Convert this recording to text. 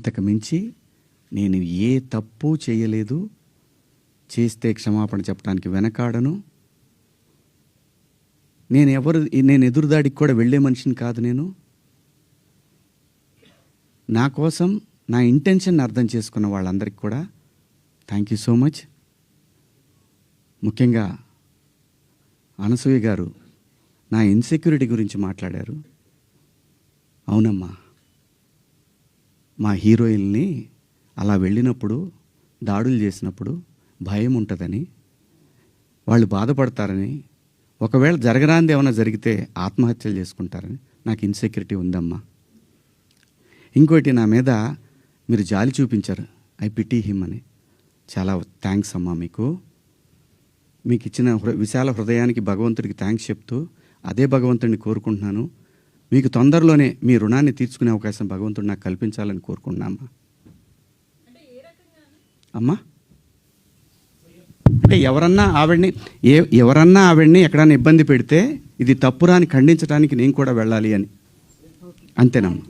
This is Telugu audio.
అంతకు మించి నేను ఏ తప్పు చేయలేదు, చేస్తే క్షమాపణ చెప్పడానికి వెనకాడను. నేను ఎదురుదాడికి కూడా వెళ్ళే మనిషిని కాదు. నేను నా కోసం నా ఇంటెన్షన్ అర్థం చేసుకున్న వాళ్ళందరికీ కూడా థ్యాంక్ యూ సో మచ్. ముఖ్యంగా అనసూయ గారు నా ఇన్సెక్యూరిటీ గురించి మాట్లాడారు. అవునమ్మా, మా హీరోయిన్ని అలా వెళ్ళినప్పుడు, దాడులు చేసినప్పుడు భయం ఉంటుందని, వాళ్ళు బాధపడతారని, ఒకవేళ జరగరాంది ఏమైనా జరిగితే ఆత్మహత్యలు చేసుకుంటారని నాకు ఇన్సెక్యూరిటీ ఉందమ్మా. ఇంకోటి, నా మీద మీరు జాలి చూపించారు, ఐ పిటీ హిమ్ అని. చాలా థ్యాంక్స్ అమ్మా. మీకు ఇచ్చిన విశాల హృదయానికి భగవంతుడికి థ్యాంక్స్ చెప్తూ అదే భగవంతుడిని కోరుకుంటున్నాను. మీకు తొందరలోనే మీ రుణాన్ని తీర్చుకునే అవకాశం భగవంతుడు నాకు కల్పించాలని కోరుకుంటున్నామ్మా. అమ్మా, అంటే ఎవరన్నా ఆవిడ్ని ఎక్కడన్నా ఇబ్బంది పెడితే ఇది తప్పురా అని ఖండించడానికి నేను కూడా వెళ్ళాలి అని, అంతేనమ్మా.